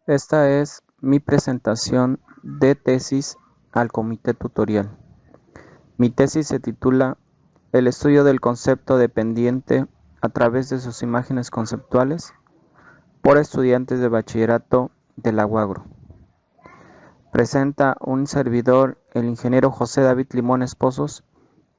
Esta es mi presentación de tesis al comité tutorial. Mi tesis se titula El estudio del concepto dependiente a través de sus imágenes conceptuales por estudiantes de bachillerato de la UAGRO. Presenta un servidor, el ingeniero José David Limones Pozos,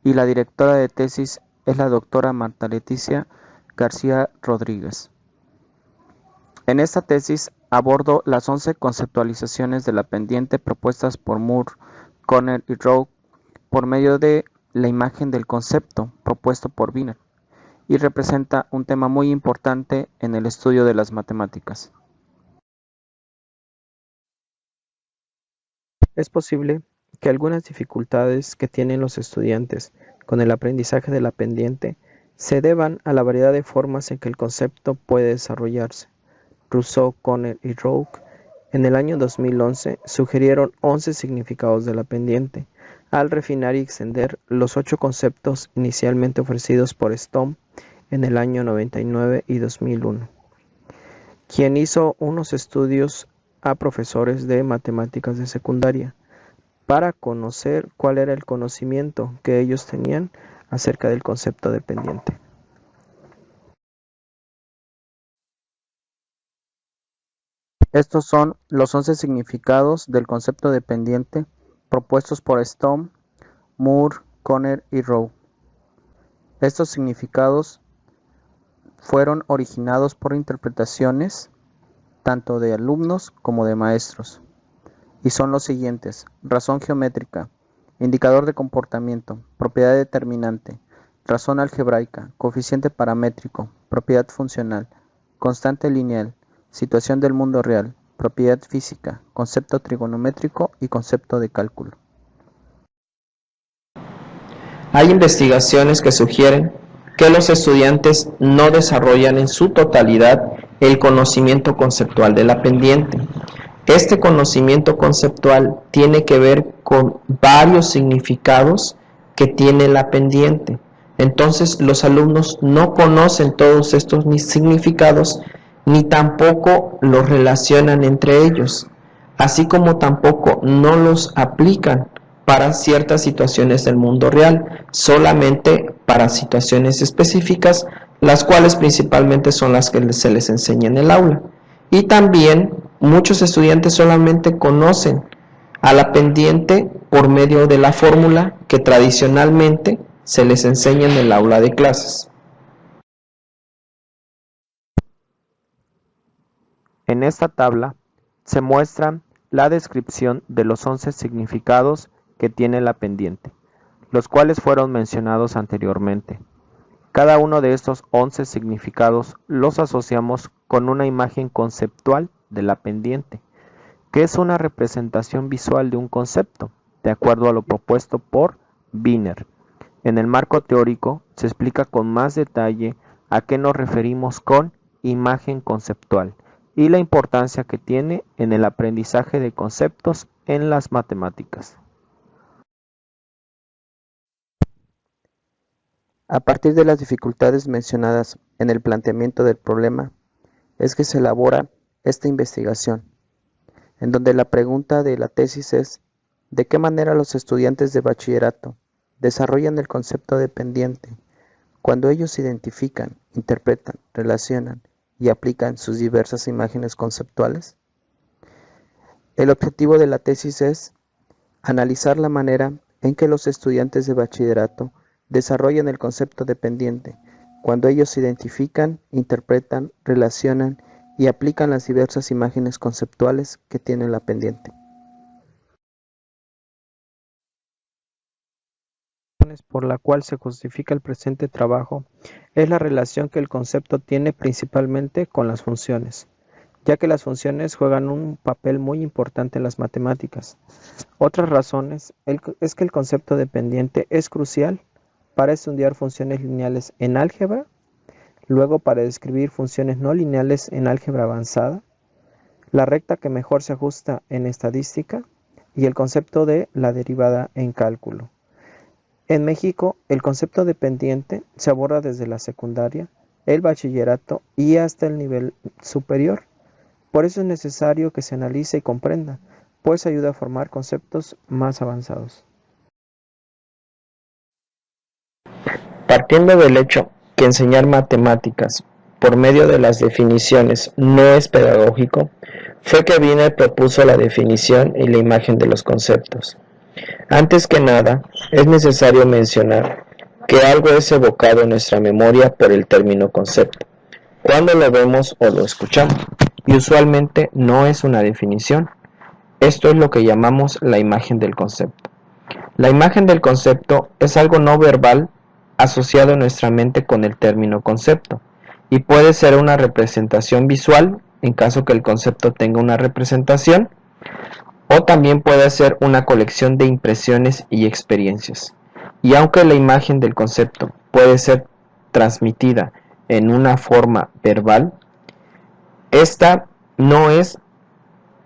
y la directora de tesis es la doctora Marta Leticia García Rodríguez. En esta tesis abordo las 11 conceptualizaciones de la pendiente propuestas por Moore, Conner y Rowe por medio de la imagen del concepto propuesto por Wiener, y representa un tema muy importante en el estudio de las matemáticas. Es posible que algunas dificultades que tienen los estudiantes con el aprendizaje de la pendiente se deban a la variedad de formas en que el concepto puede desarrollarse. Rousseau, Conner y Rowe en el año 2011 sugirieron 11 significados de la pendiente, al refinar y extender los 8 conceptos inicialmente ofrecidos por Stom en el año 99 y 2001, quien hizo unos estudios a profesores de matemáticas de secundaria para conocer cuál era el conocimiento que ellos tenían acerca del concepto de pendiente. Estos son los 11 significados del concepto de pendiente propuestos por Stom, Moore, Conner y Rowe. Estos significados fueron originados por interpretaciones tanto de alumnos como de maestros, y son los siguientes: razón geométrica, indicador de comportamiento, propiedad determinante, razón algebraica, coeficiente paramétrico, propiedad funcional, constante lineal, situación del mundo real, propiedad física, concepto trigonométrico y concepto de cálculo. Hay investigaciones que sugieren que los estudiantes no desarrollan en su totalidad el conocimiento conceptual de la pendiente. Este conocimiento conceptual tiene que ver con varios significados que tiene la pendiente. Entonces, los alumnos no conocen todos estos significados ni tampoco los relacionan entre ellos, así como tampoco no los aplican para ciertas situaciones del mundo real, solamente para situaciones específicas, las cuales principalmente son las que se les enseña en el aula. Y también muchos estudiantes solamente conocen a la pendiente por medio de la fórmula que tradicionalmente se les enseña en el aula de clases. En esta tabla se muestra la descripción de los 11 significados que tiene la pendiente, los cuales fueron mencionados anteriormente. Cada uno de estos 11 significados los asociamos con una imagen conceptual de la pendiente, que es una representación visual de un concepto, de acuerdo a lo propuesto por Wiener. En el marco teórico se explica con más detalle a qué nos referimos con imagen conceptual y la importancia que tiene en el aprendizaje de conceptos en las matemáticas. A partir de las dificultades mencionadas en el planteamiento del problema, es que se elabora esta investigación, en donde la pregunta de la tesis es: ¿de qué manera los estudiantes de bachillerato desarrollan el concepto de pendiente cuando ellos identifican, interpretan, relacionan y aplican sus diversas imágenes conceptuales? El objetivo de la tesis es analizar la manera en que los estudiantes de bachillerato desarrollan el concepto de pendiente cuando ellos identifican, interpretan, relacionan y aplican las diversas imágenes conceptuales que tiene la pendiente. Por la cual se justifica el presente trabajo es la relación que el concepto tiene principalmente con las funciones, ya que las funciones juegan un papel muy importante en las matemáticas. Otras razones es que el concepto de pendiente es crucial para estudiar funciones lineales en álgebra, luego para describir funciones no lineales en álgebra avanzada, la recta que mejor se ajusta en estadística y el concepto de la derivada en cálculo. En México, el concepto de pendiente se aborda desde la secundaria, el bachillerato y hasta el nivel superior, Por eso es necesario que se analice y comprenda, pues ayuda a formar conceptos más avanzados. Partiendo del hecho que enseñar matemáticas por medio de las definiciones no es pedagógico, fue que Wiener propuso la definición y la imagen de los conceptos. Antes que nada, es necesario mencionar que algo es evocado en nuestra memoria por el término concepto, cuando lo vemos o lo escuchamos, y usualmente no es una definición. Esto es lo que llamamos la imagen del concepto. La imagen del concepto es algo no verbal asociado en nuestra mente con el término concepto, y puede ser una representación visual en caso que el concepto tenga una representación, o también puede ser una colección de impresiones y experiencias. Y aunque la imagen del concepto puede ser transmitida en una forma verbal, esta no es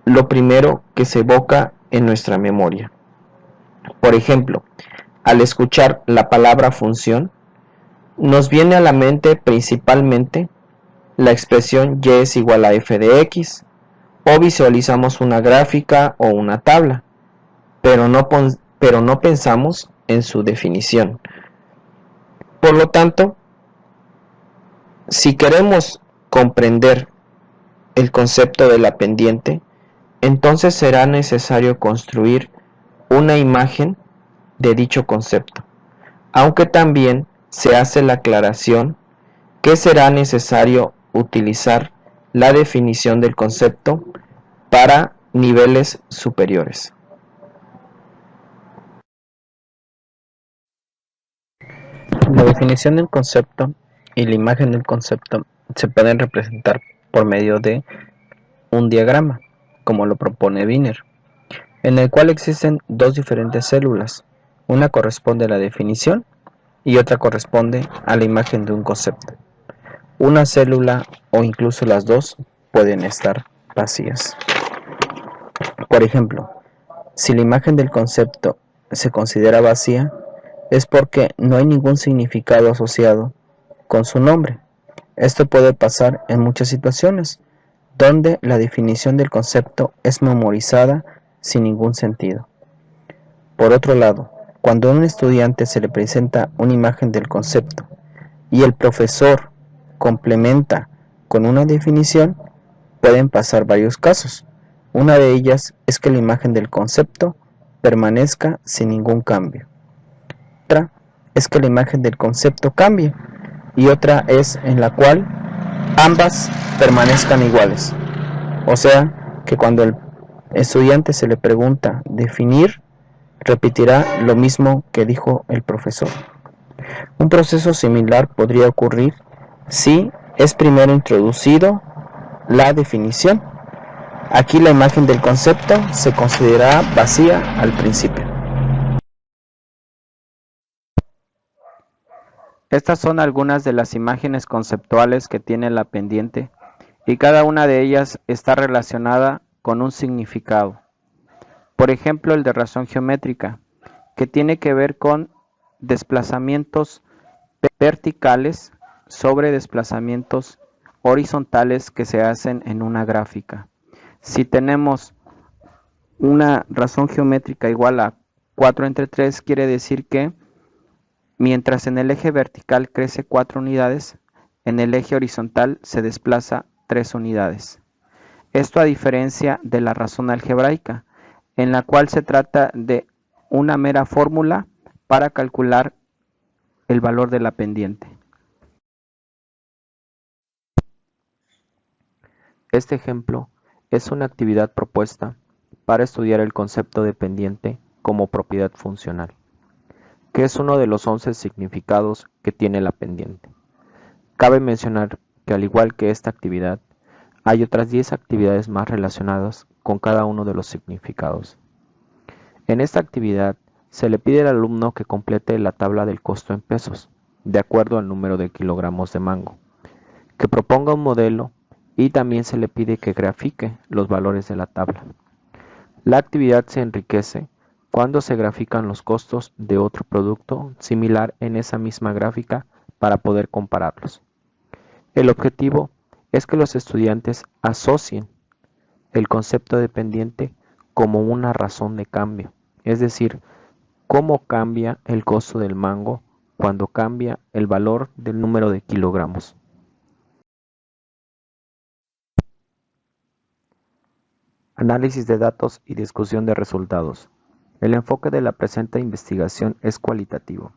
lo primero que se evoca en nuestra memoria. Por ejemplo, al escuchar la palabra función, nos viene a la mente principalmente la expresión y es igual a f de x, o visualizamos una gráfica o una tabla, pero no pensamos en su definición. Por lo tanto, si queremos comprender el concepto de la pendiente, entonces será necesario construir una imagen de dicho concepto, aunque también se hace la aclaración que será necesario utilizar la definición del concepto para niveles superiores. La definición del concepto y la imagen del concepto se pueden representar por medio de un diagrama, como lo propone Wiener, en el cual existen dos diferentes células. Una corresponde a la definición y otra corresponde a la imagen de un concepto. Una célula o incluso las dos pueden estar vacías. Por ejemplo, si la imagen del concepto se considera vacía, es porque no hay ningún significado asociado con su nombre. Esto puede pasar en muchas situaciones, donde la definición del concepto es memorizada sin ningún sentido. Por otro lado, cuando a un estudiante se le presenta una imagen del concepto y el profesor complementa con una definición, pueden pasar varios casos. Una de ellas es que la imagen del concepto permanezca sin ningún cambio. Otra es que la imagen del concepto cambie y otra es en la cual ambas permanezcan iguales. O sea, que cuando el estudiante se le pregunta definir, repetirá lo mismo que dijo el profesor. Un proceso similar podría ocurrir si es primero introducido la definición. Aquí la imagen del concepto se considerará vacía al principio. Estas son algunas de las imágenes conceptuales que tiene la pendiente y cada una de ellas está relacionada con un significado. Por ejemplo, el de razón geométrica, que tiene que ver con desplazamientos verticales sobre desplazamientos horizontales que se hacen en una gráfica. Si tenemos una razón geométrica igual a 4/3, quiere decir que mientras en el eje vertical crece 4 unidades, en el eje horizontal se desplaza 3 unidades. Esto a diferencia de la razón algebraica, en la cual se trata de una mera fórmula para calcular el valor de la pendiente. Este ejemplo es una actividad propuesta para estudiar el concepto de pendiente como propiedad funcional, que es uno de los 11 significados que tiene la pendiente. Cabe mencionar que al igual que esta actividad, hay otras 10 actividades más relacionadas con cada uno de los significados. En esta actividad se le pide al alumno que complete la tabla del costo en pesos, de acuerdo al número de kilogramos de mango, que proponga un modelo y también se le pide que grafique los valores de la tabla. La actividad se enriquece cuando se grafican los costos de otro producto similar en esa misma gráfica para poder compararlos. El objetivo es que los estudiantes asocien el concepto dependiente como una razón de cambio, es decir, cómo cambia el costo del mango cuando cambia el valor del número de kilogramos. Análisis de datos y discusión de resultados. El enfoque de la presente investigación es cualitativo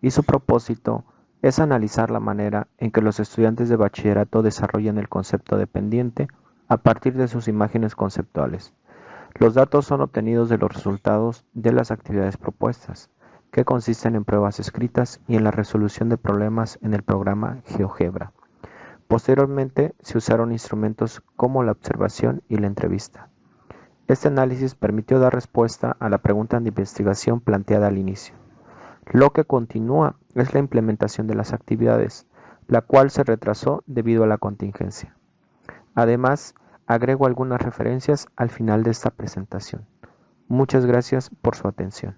y su propósito es analizar la manera en que los estudiantes de bachillerato desarrollan el concepto dependiente a partir de sus imágenes conceptuales. Los datos son obtenidos de los resultados de las actividades propuestas, que consisten en pruebas escritas y en la resolución de problemas en el programa GeoGebra. Posteriormente se usaron instrumentos como la observación y la entrevista. Este análisis permitió dar respuesta a la pregunta de investigación planteada al inicio. Lo que continúa es la implementación de las actividades, la cual se retrasó debido a la contingencia. Además, agrego algunas referencias al final de esta presentación. Muchas gracias por su atención.